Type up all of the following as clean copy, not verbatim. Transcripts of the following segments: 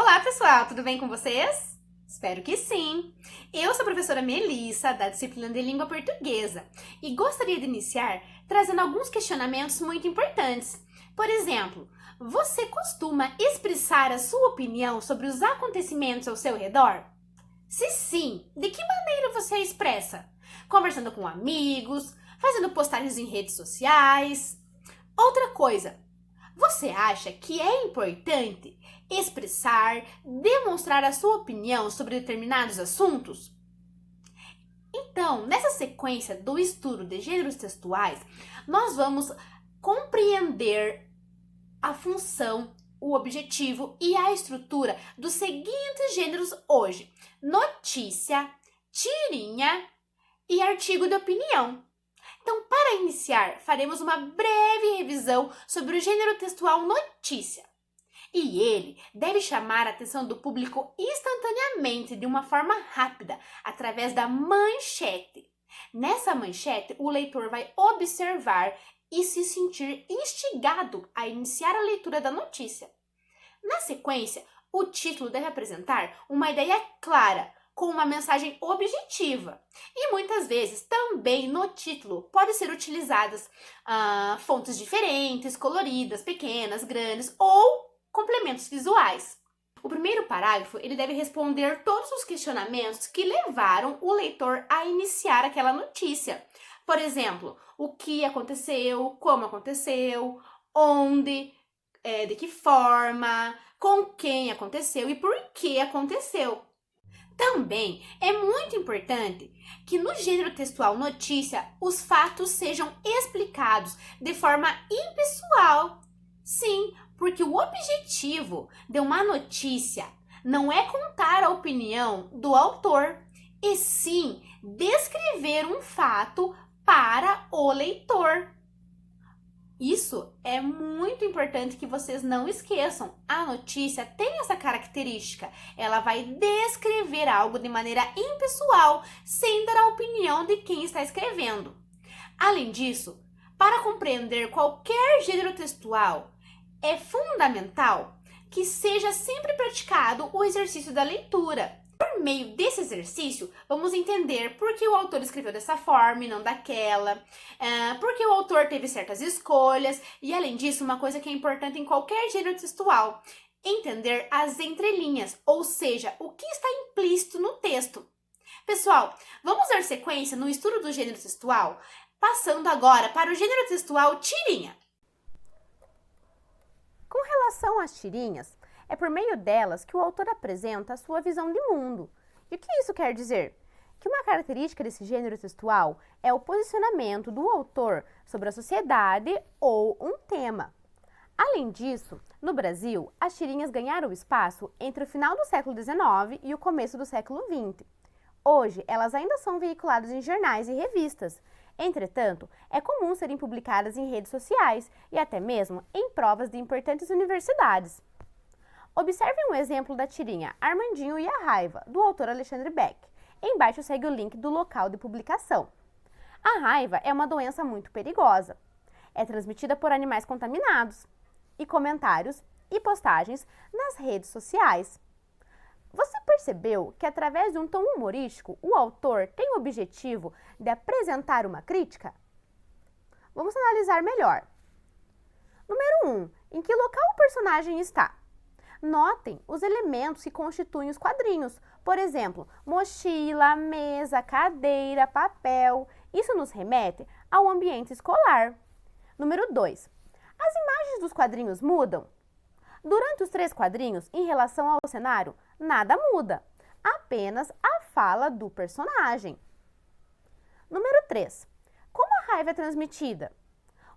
Olá, pessoal! Tudo bem com vocês? Espero que sim! Eu sou a professora Melissa, da disciplina de Língua Portuguesa, e gostaria de iniciar trazendo alguns questionamentos muito importantes. Por exemplo, você costuma expressar a sua opinião sobre os acontecimentos ao seu redor? Se sim, de que maneira você a expressa? Conversando com amigos, fazendo postagens em redes sociais? Outra coisa, você acha que é importante expressar, demonstrar a sua opinião sobre determinados assuntos? Então, nessa sequência do estudo de gêneros textuais, nós vamos compreender a função, o objetivo e a estrutura dos seguintes gêneros hoje: notícia, tirinha e artigo de opinião. Então, para iniciar, faremos uma breve revisão sobre o gênero textual notícia. E ele deve chamar a atenção do público instantaneamente, de uma forma rápida, através da manchete. Nessa manchete, o leitor vai observar e se sentir instigado a iniciar a leitura da notícia. Na sequência, o título deve apresentar uma ideia clara, com uma mensagem objetiva. E muitas vezes também no título pode ser utilizadas fontes diferentes, coloridas, pequenas, grandes ou complementos visuais. O primeiro parágrafo ele deve responder todos os questionamentos que levaram o leitor a iniciar aquela notícia. Por exemplo, o que aconteceu, como aconteceu, onde, de que forma, com quem aconteceu e por que aconteceu. Também é muito importante que no gênero textual notícia os fatos sejam explicados de forma impessoal. Sim, porque o objetivo de uma notícia não é contar a opinião do autor, e sim descrever um fato para o leitor. Isso é muito importante que vocês não esqueçam. A notícia tem essa característica. Ela vai descrever algo de maneira impessoal, sem dar a opinião de quem está escrevendo. Além disso, para compreender qualquer gênero textual, é fundamental que seja sempre praticado o exercício da leitura. Por meio desse exercício, vamos entender por que o autor escreveu dessa forma e não daquela, por que o autor teve certas escolhas e, além disso, uma coisa que é importante em qualquer gênero textual, entender as entrelinhas, ou seja, o que está implícito no texto. Pessoal, vamos dar sequência no estudo do gênero textual, passando agora para o gênero textual tirinha. Com relação às tirinhas, é por meio delas que o autor apresenta a sua visão de mundo. E o que isso quer dizer? Que uma característica desse gênero textual é o posicionamento do autor sobre a sociedade ou um tema. Além disso, no Brasil, as tirinhas ganharam espaço entre o final do século XIX e o começo do século XX. Hoje, elas ainda são veiculadas em jornais e revistas. Entretanto, é comum serem publicadas em redes sociais e até mesmo em provas de importantes universidades. Observe um exemplo da tirinha Armandinho e a Raiva, do autor Alexandre Beck. Embaixo segue o link do local de publicação. A raiva é uma doença muito perigosa. É transmitida por animais contaminados. E comentários e postagens nas redes sociais. Você percebeu que através de um tom humorístico, o autor tem o objetivo de apresentar uma crítica? Vamos analisar melhor. Número 1. Em que local o personagem está? Notem os elementos que constituem os quadrinhos. Por exemplo, mochila, mesa, cadeira, papel. Isso nos remete ao ambiente escolar. Número 2. As imagens dos quadrinhos mudam? Durante os 3 quadrinhos, em relação ao cenário, nada muda. Apenas a fala do personagem. Número 3. Como a raiva é transmitida?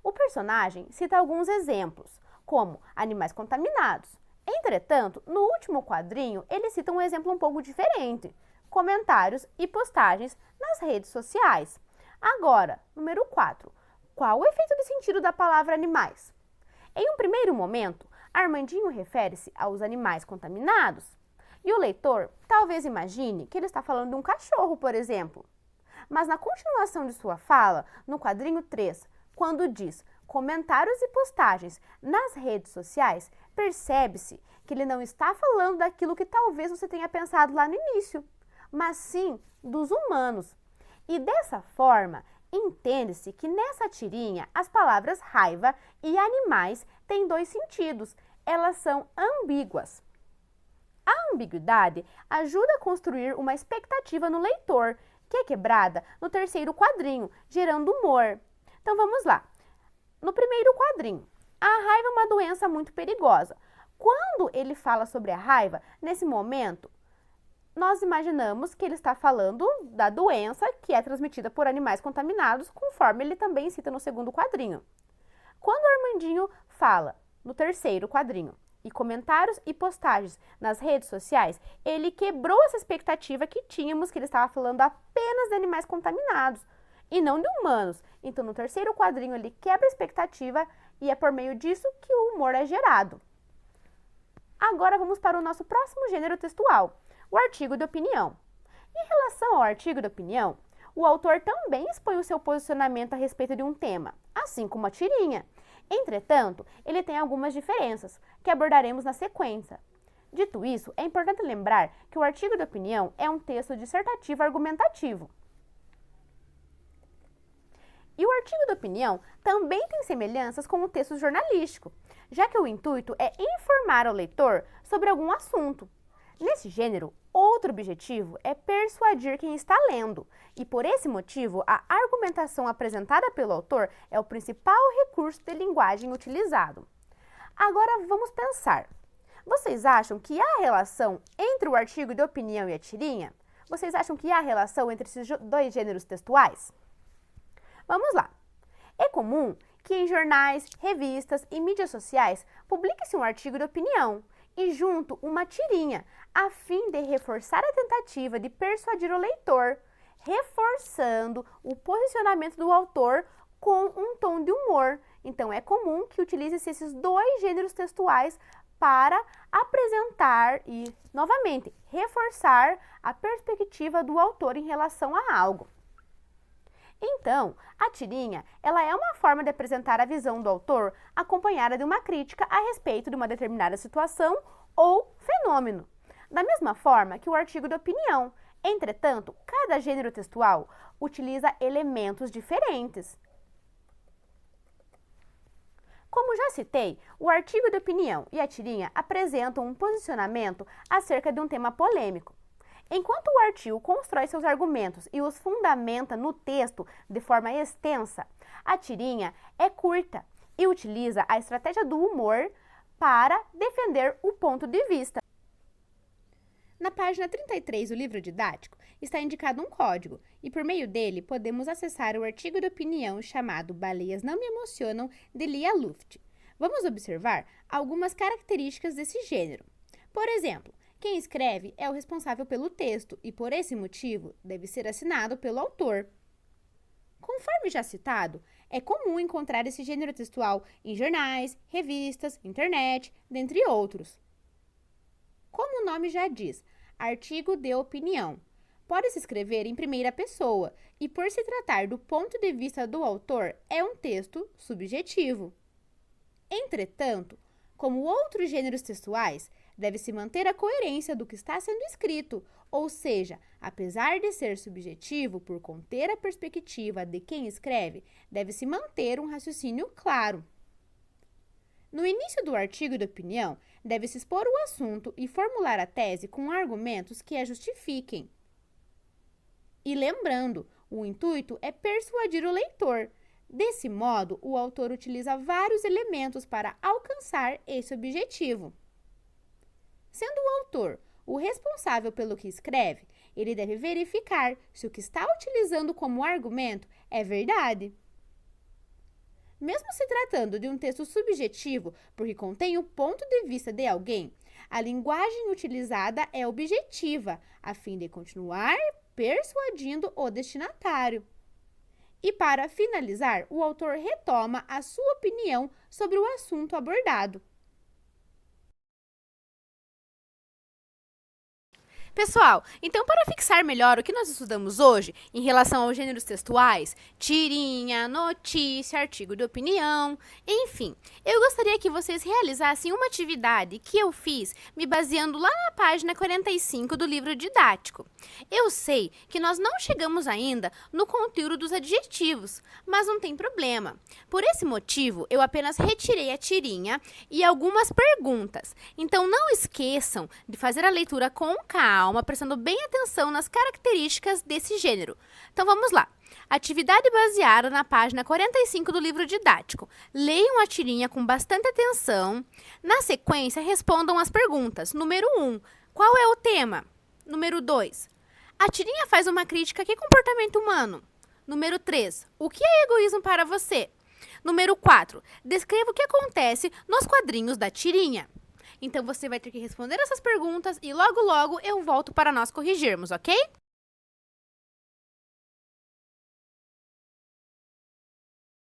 O personagem cita alguns exemplos, como animais contaminados. Entretanto, no último quadrinho, ele cita um exemplo um pouco diferente: comentários e postagens nas redes sociais. Agora, número 4. Qual o efeito de sentido da palavra animais? Em um primeiro momento, Armandinho refere-se aos animais contaminados. E o leitor talvez imagine que ele está falando de um cachorro, por exemplo. Mas na continuação de sua fala, no quadrinho 3, quando diz comentários e postagens nas redes sociais, percebe-se que ele não está falando daquilo que talvez você tenha pensado lá no início, mas sim dos humanos. E dessa forma, entende-se que nessa tirinha as palavras raiva e animais têm dois sentidos, elas são ambíguas. A ambiguidade ajuda a construir uma expectativa no leitor, que é quebrada no terceiro quadrinho, gerando humor. Então vamos lá. No primeiro quadrinho, a raiva é uma doença muito perigosa. Quando ele fala sobre a raiva, nesse momento, nós imaginamos que ele está falando da doença que é transmitida por animais contaminados, conforme ele também cita no segundo quadrinho. Quando o Armandinho fala no terceiro quadrinho, e comentários e postagens nas redes sociais, ele quebrou essa expectativa que tínhamos, que ele estava falando apenas de animais contaminados e não de humanos. Então, no terceiro quadrinho, ele quebra a expectativa e é por meio disso que o humor é gerado. Agora, vamos para o nosso próximo gênero textual, o artigo de opinião. Em relação ao artigo de opinião, o autor também expõe o seu posicionamento a respeito de um tema, assim como a tirinha. Entretanto, ele tem algumas diferenças, que abordaremos na sequência. Dito isso, é importante lembrar que o artigo de opinião é um texto dissertativo argumentativo. E o artigo de opinião também tem semelhanças com o texto jornalístico, já que o intuito é informar o leitor sobre algum assunto. Nesse gênero, outro objetivo é persuadir quem está lendo, e por esse motivo, a argumentação apresentada pelo autor é o principal recurso de linguagem utilizado. Agora vamos pensar. Vocês acham que há relação entre o artigo de opinião e a tirinha? Vocês acham que há relação entre esses dois gêneros textuais? Vamos lá. É comum que em jornais, revistas e mídias sociais publique-se um artigo de opinião e junto uma tirinha, a fim de reforçar a tentativa de persuadir o leitor, reforçando o posicionamento do autor com um tom de humor. Então, é comum que utilize-se esses dois gêneros textuais para apresentar e, novamente, reforçar a perspectiva do autor em relação a algo. Então, a tirinha, ela é uma forma de apresentar a visão do autor acompanhada de uma crítica a respeito de uma determinada situação ou fenômeno. Da mesma forma que o artigo de opinião. Entretanto, cada gênero textual utiliza elementos diferentes. Como já citei, o artigo de opinião e a tirinha apresentam um posicionamento acerca de um tema polêmico. Enquanto o artigo constrói seus argumentos e os fundamenta no texto de forma extensa, a tirinha é curta e utiliza a estratégia do humor para defender o ponto de vista. Na página 33 do livro didático está indicado um código e por meio dele podemos acessar o artigo de opinião chamado Baleias Não Me Emocionam, de Lia Luft. Vamos observar algumas características desse gênero. Por exemplo, quem escreve é o responsável pelo texto e, por esse motivo, deve ser assinado pelo autor. Conforme já citado, é comum encontrar esse gênero textual em jornais, revistas, internet, dentre outros. Como o nome já diz, artigo de opinião. Pode-se escrever em primeira pessoa e, por se tratar do ponto de vista do autor, é um texto subjetivo. Entretanto, como outros gêneros textuais, deve-se manter a coerência do que está sendo escrito, ou seja, apesar de ser subjetivo por conter a perspectiva de quem escreve, deve-se manter um raciocínio claro. No início do artigo de opinião, deve-se expor o assunto e formular a tese com argumentos que a justifiquem. E lembrando, o intuito é persuadir o leitor. Desse modo, o autor utiliza vários elementos para alcançar esse objetivo. Sendo o autor o responsável pelo que escreve, ele deve verificar se o que está utilizando como argumento é verdade. Mesmo se tratando de um texto subjetivo, porque contém o ponto de vista de alguém, a linguagem utilizada é objetiva, a fim de continuar persuadindo o destinatário. E para finalizar, o autor retoma a sua opinião sobre o assunto abordado. Pessoal, então para fixar melhor o que nós estudamos hoje em relação aos gêneros textuais, tirinha, notícia, artigo de opinião, enfim, eu gostaria que vocês realizassem uma atividade que eu fiz me baseando lá na página 45 do livro didático. Eu sei que nós não chegamos ainda no conteúdo dos adjetivos, mas não tem problema. Por esse motivo, eu apenas retirei a tirinha e algumas perguntas. Então não esqueçam de fazer a leitura com calma, prestando bem atenção nas características desse gênero. Então vamos lá. Atividade baseada na página 45 do livro didático. Leiam a tirinha com bastante atenção. Na sequência, respondam as perguntas. Número 1. Qual é o tema? Número 2. A tirinha faz uma crítica a que comportamento humano? Número 3. O que é egoísmo para você? Número 4. Descreva o que acontece nos quadrinhos da tirinha. Então, você vai ter que responder essas perguntas e logo, logo eu volto para nós corrigirmos, ok?